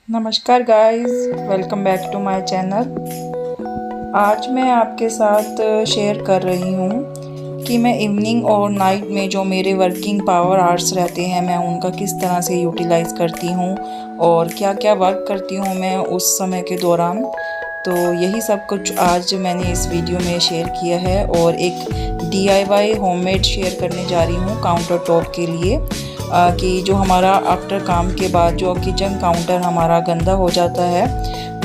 नमस्कार guys, welcome back to my channel. आज मैं आपके साथ शेयर कर रही हूँ कि मैं इवनिंग और नाइट में जो मेरे वर्किंग पावर आवर्स रहते हैं मैं उनका किस तरह से यूटिलाइज़ करती हूँ और क्या क्या वर्क करती हूँ मैं उस समय के दौरान। तो यही सब कुछ आज मैंने इस वीडियो में शेयर किया है और एक DIY होममेड शेयर करने जा रही हूँ काउंटर टॉप के लिए कि जो हमारा आफ्टर काम के बाद जो किचन काउंटर हमारा गंदा हो जाता है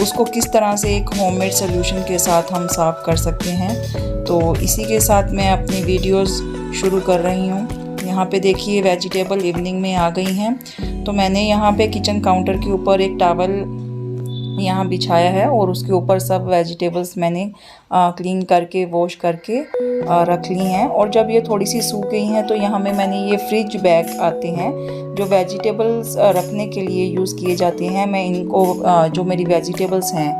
उसको किस तरह से एक होममेड सॉल्यूशन के साथ हम साफ़ कर सकते हैं। तो इसी के साथ मैं अपनी वीडियोस शुरू कर रही हूँ। यहाँ पे देखिए वेजिटेबल इवनिंग में आ गई हैं, तो मैंने यहाँ पे किचन काउंटर के ऊपर एक टॉवल यहाँ बिछाया है और उसके ऊपर सब वेजिटेबल्स मैंने क्लीन करके वॉश करके रख ली हैं। और जब ये थोड़ी सी सूख गई हैं तो यहाँ में मैंने ये फ्रिज बैग आते हैं जो वेजिटेबल्स रखने के लिए यूज़ किए जाते हैं। मैं इनको जो मेरी वेजिटेबल्स हैं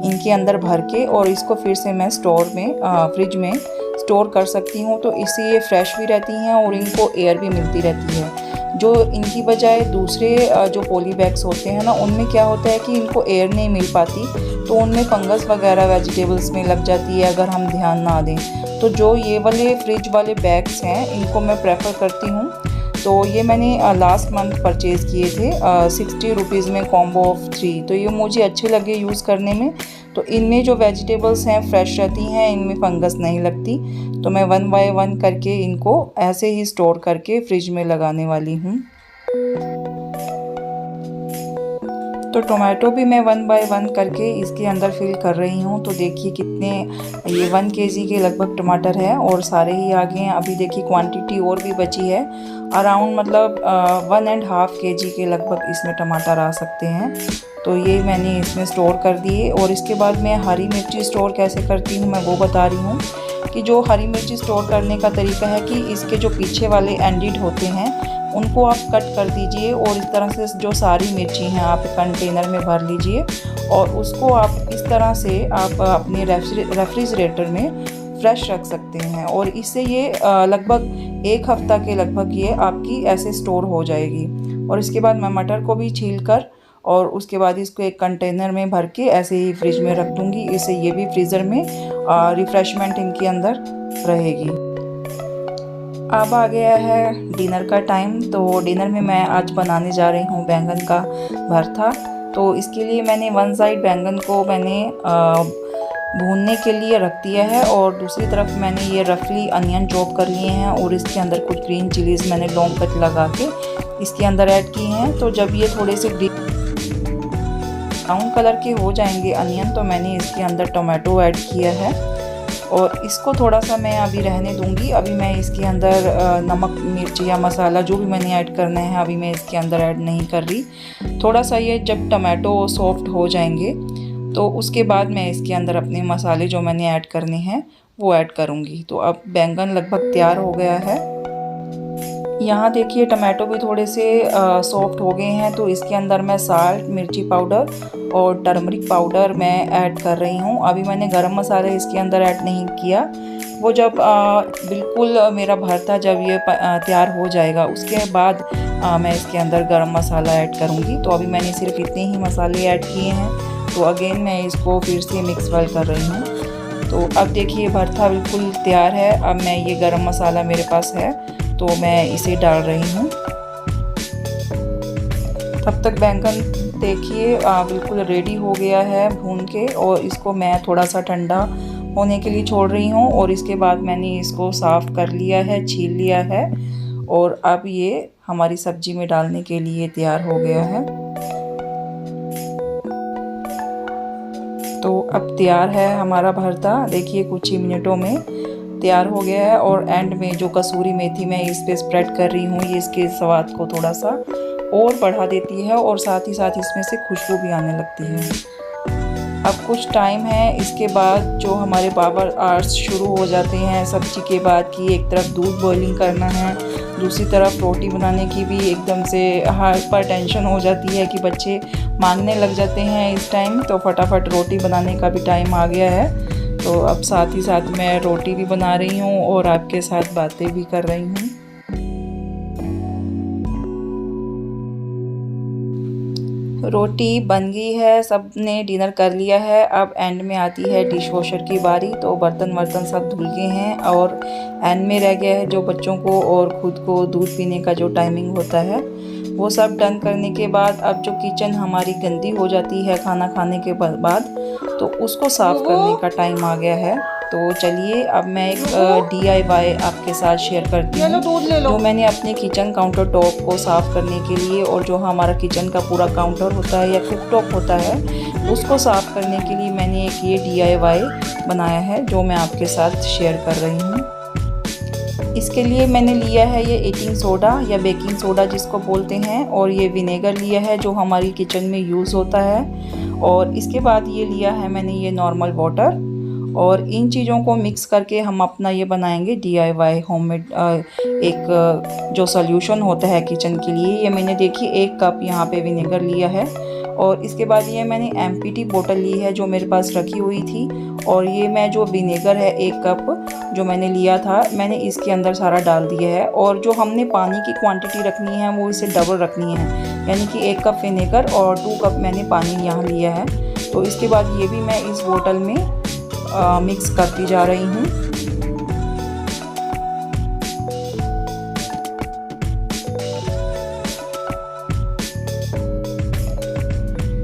इनके अंदर भर के और इसको फिर से मैं स्टोर में फ्रिज में स्टोर कर सकती हूँ, तो इससे ये फ्रेश भी रहती हैं और इनको एयर भी मिलती रहती है। जो इनकी बजाय दूसरे जो पॉली बैग्स होते हैं ना उनमें क्या होता है कि इनको एयर नहीं मिल पाती, तो उनमें फंगस वगैरह वेजिटेबल्स में लग जाती है अगर हम ध्यान ना दें। तो जो ये वाले फ्रिज वाले बैग्स हैं इनको मैं प्रेफर करती हूँ। तो ये मैंने लास्ट मंथ परचेज़ किए थे 60 रुपीज़ में कॉम्बो ऑफ 3। तो ये मुझे अच्छे लगे यूज़ करने में। तो इनमें जो वेजिटेबल्स हैं फ्रेश रहती हैं, इनमें फंगस नहीं लगती। तो मैं 1 बाय 1 करके इनको ऐसे ही स्टोर करके फ्रिज में लगाने वाली हूँ। तो टोमेटो भी मैं 1 बाय 1 करके इसके अंदर फिल कर रही हूँ। तो देखिए कितने, ये 1 केजी के लगभग टमाटर है और सारे ही आ गए हैं। अभी देखिए क्वांटिटी और भी बची है, अराउंड मतलब 1.5 केजी के लगभग इसमें टमाटर आ सकते हैं। तो ये मैंने इसमें स्टोर कर दिए। और इसके बाद मैं हरी मिर्ची स्टोर कैसे करती हूँ मैं वो बता रही हूँ कि जो हरी मिर्ची स्टोर करने का तरीका है कि इसके जो पीछे वाले एंडिड होते हैं उनको आप कट कर दीजिए और इस तरह से जो सारी मिर्ची हैं आप कंटेनर में भर लीजिए और उसको आप इस तरह से आप अपने रेफ्रिजरेटर में फ्रेश रख सकते हैं। और इससे ये लगभग 1 हफ्ता के लगभग ये आपकी ऐसे स्टोर हो जाएगी। और इसके बाद मैं मटर को भी छील कर और उसके बाद इसको एक कंटेनर में भर के ऐसे ही फ्रिज में रख दूँगी। इससे ये भी फ्रीज़र में रिफ़्रेशमेंट इनके अंदर रहेगी। अब आ गया है डिनर का टाइम। तो डिनर में मैं आज बनाने जा रही हूँ बैंगन का भरता। तो इसके लिए मैंने 1 साइड बैंगन को मैंने भूनने के लिए रख दिया है और दूसरी तरफ मैंने ये रफली अनियन चॉप कर लिए हैं और इसके अंदर कुछ ग्रीन चिलीज़ मैंने लॉन्ग कट लगा के इसके अंदर ऐड की हैं। तो जब ये थोड़े से ब्राउन कलर के हो जाएंगे अनियन तो मैंने इसके अंदर टोमेटो ऐड किया है और इसको थोड़ा सा मैं अभी रहने दूंगी। अभी मैं इसके अंदर नमक मिर्च या मसाला जो भी मैंने ऐड करना है अभी मैं इसके अंदर ऐड नहीं कर रही। थोड़ा सा ये जब टमाटो सॉफ्ट हो जाएंगे तो उसके बाद मैं इसके अंदर अपने मसाले जो मैंने ऐड करने हैं वो ऐड करूँगी। तो अब बैंगन लगभग तैयार हो गया है। यहाँ देखिए टमाटो भी थोड़े से सॉफ्ट हो गए हैं, तो इसके अंदर मैं साल्ट, मिर्ची पाउडर और टर्मरिक पाउडर मैं ऐड कर रही हूँ। अभी मैंने गरम मसाला इसके अंदर ऐड नहीं किया। वो जब बिल्कुल मेरा भरता जब ये तैयार हो जाएगा उसके बाद मैं इसके अंदर गरम मसाला ऐड करूँगी। तो अभी मैंने सिर्फ इतने ही मसाले ऐड किए हैं। तो अगेन मैं इसको फिर से मिक्स वेल कर रही हूँ। तो अब देखिए भरता बिल्कुल तैयार है। अब मैं ये गरम मसाला मेरे पास है तो मैं इसे डाल रही हूँ। तब तक बैंगन देखिए बिल्कुल रेडी हो गया है भून के और इसको मैं थोड़ा सा ठंडा होने के लिए छोड़ रही हूँ। और इसके बाद मैंने इसको साफ़ कर लिया है, छील लिया है और अब ये हमारी सब्जी में डालने के लिए तैयार हो गया है। तो अब तैयार है हमारा भरता। देखिए कुछ ही मिनटों में तैयार हो गया है। और एंड में जो कसूरी मेथी मैं इस पे स्प्रेड कर रही हूँ, ये इसके स्वाद को थोड़ा सा और बढ़ा देती है और साथ ही साथ इसमें से खुशबू भी आने लगती है। अब कुछ टाइम है, इसके बाद जो हमारे पावर आवर्स शुरू हो जाते हैं सब्जी के बाद कि एक तरफ दूध बॉइलिंग करना है, दूसरी तरफ रोटी बनाने की भी एकदम से हाइपर टेंशन हो जाती है कि बच्चे मांगने लग जाते हैं इस टाइम। तो फटाफट रोटी बनाने का भी टाइम आ गया है। तो अब साथ ही साथ मैं रोटी भी बना रही हूँ और आपके साथ बातें भी कर रही हूँ। रोटी बन गई है, सब ने डिनर कर लिया है। अब एंड में आती है डिश वॉशर की बारी। तो बर्तन वर्तन सब धुल गए हैं और एंड में रह गया है जो बच्चों को और खुद को दूध पीने का जो टाइमिंग होता है वो सब डन करने के बाद अब जो किचन हमारी गंदी हो जाती है खाना खाने के बाद, तो उसको साफ़ करने का टाइम आ गया है। तो चलिए अब मैं एक DIY आपके साथ शेयर करती हूँ जो मैंने अपने किचन काउंटर टॉप को साफ़ करने के लिए और जो हमारा किचन का पूरा काउंटर होता है या कुक टॉप होता है उसको साफ़ करने के लिए मैंने एक ये DIY बनाया है जो मैं आपके साथ शेयर कर रही हूँ। इसके लिए मैंने लिया है ये ईटिंग सोडा या बेकिंग सोडा जिसको बोलते हैं, और ये विनेगर लिया है जो हमारी किचन में यूज़ होता है, और इसके बाद ये लिया है मैंने ये नॉर्मल वाटर। और इन चीज़ों को मिक्स करके हम अपना ये बनाएंगे DIY होममेड एक जो सॉल्यूशन होता है किचन के लिए। ये मैंने देखिए 1 कप यहाँ पे विनेगर लिया है, और इसके बाद ये मैंने MPT बोतल ली है जो मेरे पास रखी हुई थी, और ये मैं जो विनेगर है 1 कप जो मैंने लिया था मैंने इसके अंदर सारा डाल दिया है। और जो हमने पानी की क्वांटिटी रखनी है वो इसे डबल रखनी है, यानी कि 1 कप विनेगर और 2 कप मैंने पानी यहाँ लिया है। तो इसके बाद ये भी मैं इस बोतल में मिक्स करती जा रही हूँ।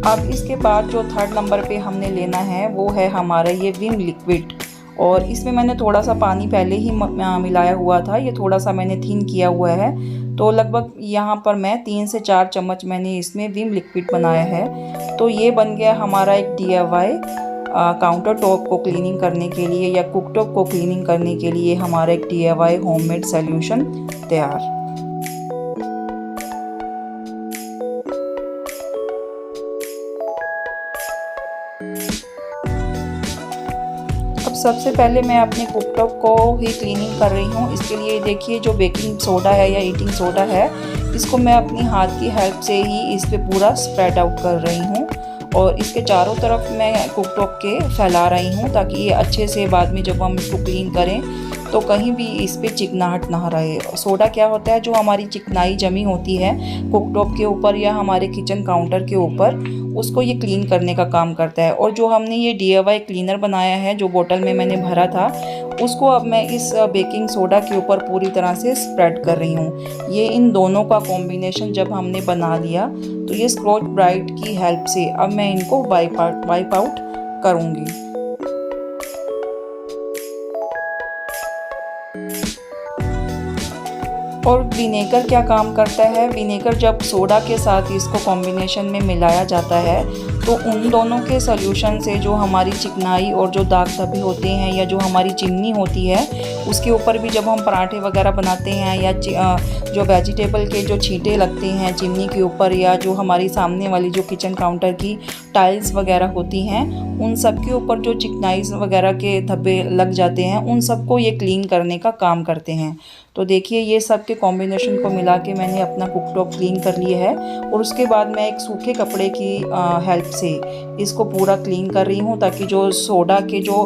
अब इसके बाद जो 3rd नंबर पे हमने लेना है वो है हमारा ये विम लिक्विड, और इसमें मैंने थोड़ा सा पानी पहले ही मिलाया हुआ था, ये थोड़ा सा मैंने थिन किया हुआ है। तो लगभग यहाँ पर मैं 3 से 4 चम्मच मैंने इसमें विम लिक्विड बनाया है। तो ये बन गया हमारा एक DIY काउंटर टॉप को क्लीनिंग करने के लिए या कुक टॉप को क्लीनिंग करने के लिए हमारा एक DIY होममेड सॉल्यूशन तैयार। अब सबसे पहले मैं अपने कुक टॉप को ही क्लीनिंग कर रही हूँ। इसके लिए देखिए जो बेकिंग सोडा है या ईटिंग सोडा है इसको मैं अपनी हाथ की हेल्प से ही इस पे पूरा स्प्रेड आउट कर रही हूँ, और इसके चारों तरफ मैं कुक टॉप के फैला रही हूँ ताकि ये अच्छे से बाद में जब हम इसको क्लीन करें तो कहीं भी इस पे चिकनाहट ना रहे। सोडा क्या होता है, जो हमारी चिकनाई जमी होती है कुक टॉप के ऊपर या हमारे किचन काउंटर के ऊपर, उसको ये क्लीन करने का काम करता है। और जो हमने ये DIY क्लीनर बनाया है जो बोतल में मैंने भरा था उसको अब मैं इस बेकिंग सोडा के ऊपर पूरी तरह से स्प्रेड कर रही हूँ। ये इन दोनों का कॉम्बिनेशन जब हमने बना लिया तो ये स्कॉच ब्राइट की हेल्प से अब मैं इनको वाइप आउट करूँगी। और विनेगर क्या काम करता है, विनेगर जब सोडा के साथ इसको कॉम्बिनेशन में मिलाया जाता है तो उन दोनों के सॉल्यूशन से जो हमारी चिकनाई और जो दाग धब्बे होते हैं या जो हमारी चिमनी होती है उसके ऊपर भी जब हम पराठे वगैरह बनाते हैं या जो वेजिटेबल के जो छींटे लगते हैं चिमनी के ऊपर, या जो हमारी सामने वाली जो किचन काउंटर की टाइल्स वगैरह होती हैं उन सब के ऊपर जो चिकनाई वगैरह के धब्बे लग जाते हैं उन सबको ये क्लीन करने का काम करते हैं। तो देखिए ये सब के कॉम्बिनेशन को मिला के मैंने अपना कुक टॉप क्लीन कर लिया है, और उसके बाद मैं एक सूखे कपड़े की हेल्प से इसको पूरा क्लीन कर रही हूँ ताकि जो सोडा के जो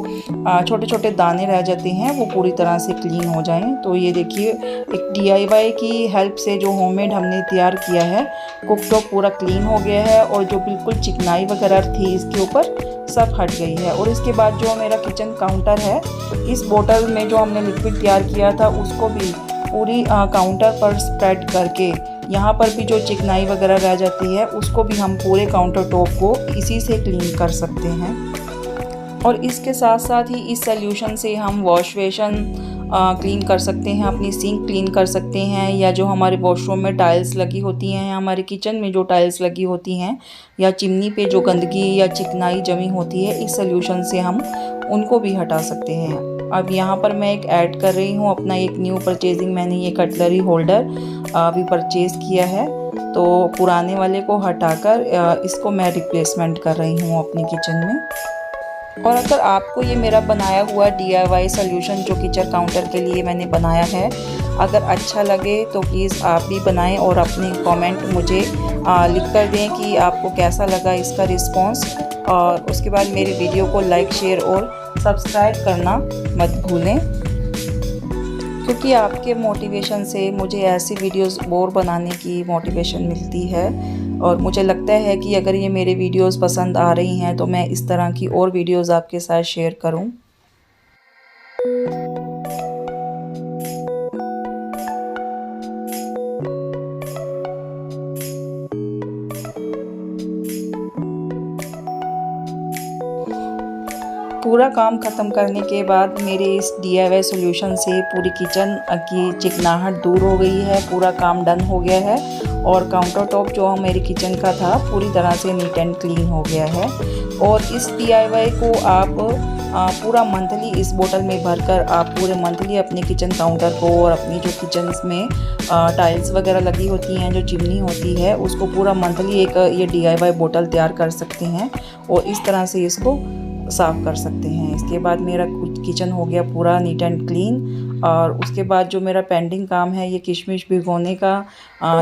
छोटे छोटे दाने रह जाते हैं वो पूरी तरह से क्लीन हो जाएं। तो ये देखिए एक DIY की हेल्प से जो होममेड हमने तैयार किया है कुक टॉप पूरा क्लीन हो गया है, और जो बिल्कुल चिकनाई वगैरह थी इसके ऊपर सब हट गई है। और इसके बाद जो मेरा किचन काउंटर है इस बोतल में जो हमने लिक्विड तैयार किया था उसको भी पूरी काउंटर पर स्प्रेड करके यहाँ पर भी जो चिकनाई वगैरह रह जाती है उसको भी हम पूरे काउंटर टॉप को इसी से क्लीन कर सकते हैं। और इसके साथ साथ ही इस सॉल्यूशन से हम वॉश बेसिन क्लीन कर सकते हैं, अपनी सिंक क्लीन कर सकते हैं, या जो हमारे वॉशरूम में टाइल्स लगी होती हैं, हमारे किचन में जो टाइल्स लगी होती हैं, या चिमनी पे जो गंदगी या चिकनाई जमी होती है इस सॉल्यूशन से हम उनको भी हटा सकते हैं। अब यहाँ पर मैं एक ऐड कर रही हूँ अपना एक न्यू परचेजिंग, मैंने ये कटलरी होल्डर अभी परचेज़ किया है। तो पुराने वाले को हटाकर इसको मैं रिप्लेसमेंट कर रही हूँ अपनी किचन में। और अगर आपको ये मेरा बनाया हुआ DIY सॉल्यूशन जो किचन काउंटर के लिए मैंने बनाया है अगर अच्छा लगे तो प्लीज़ आप भी बनाएं और अपने कमेंट मुझे लिख कर दें कि आपको कैसा लगा इसका रिस्पांस। और उसके बाद मेरी वीडियो को लाइक शेयर और सब्सक्राइब करना मत भूलें, क्योंकि आपके मोटिवेशन से मुझे ऐसी वीडियोस और बनाने की मोटिवेशन मिलती है। और मुझे लगता है कि अगर ये मेरे वीडियोस पसंद आ रही हैं तो मैं इस तरह की और वीडियोस आपके साथ शेयर करूं। पूरा काम ख़त्म करने के बाद मेरे इस DIY सॉल्यूशन से पूरी किचन की चिकनाहट दूर हो गई है, पूरा काम डन हो गया है और काउंटर टॉप जो मेरी किचन का था पूरी तरह से नीट एंड क्लीन हो गया है। और इस DIY को आप पूरा मंथली इस बोतल में भरकर आप पूरे मंथली अपने किचन काउंटर को और अपनी जो किचन में टाइल्स वगैरह लगी होती हैं, जो चिमनी होती है, उसको पूरा मंथली एक ये DIY बोतल तैयार कर सकते हैं और इस तरह से इसको साफ़ कर सकते हैं। इसके बाद मेरा किचन हो गया पूरा नीट एंड क्लीन। और उसके बाद जो मेरा पेंडिंग काम है ये किशमिश भिगोने का,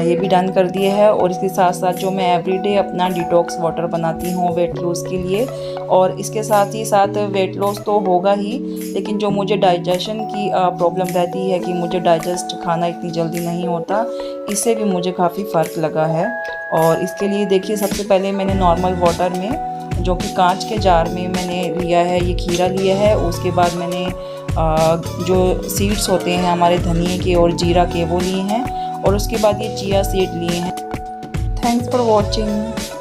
ये भी डन कर दिया है। और इसके साथ साथ जो मैं एवरीडे अपना डिटॉक्स वाटर बनाती हूँ वेट लॉस के लिए, और इसके साथ ही साथ वेट लॉस तो होगा ही, लेकिन जो मुझे डाइजेशन की प्रॉब्लम रहती है कि मुझे डाइजेस्ट खाना इतनी जल्दी नहीं होता, इससे भी मुझे काफ़ी फ़र्क लगा है। और इसके लिए देखिए, सबसे पहले मैंने नॉर्मल वाटर में, जो कि कांच के जार में मैंने लिया है, ये खीरा लिया है। उसके बाद मैंने जो सीड्स होते हैं हमारे धनिए के और जीरा के, वो लिए हैं। और उसके बाद ये चिया सीड लिए हैं। Thanks for watching.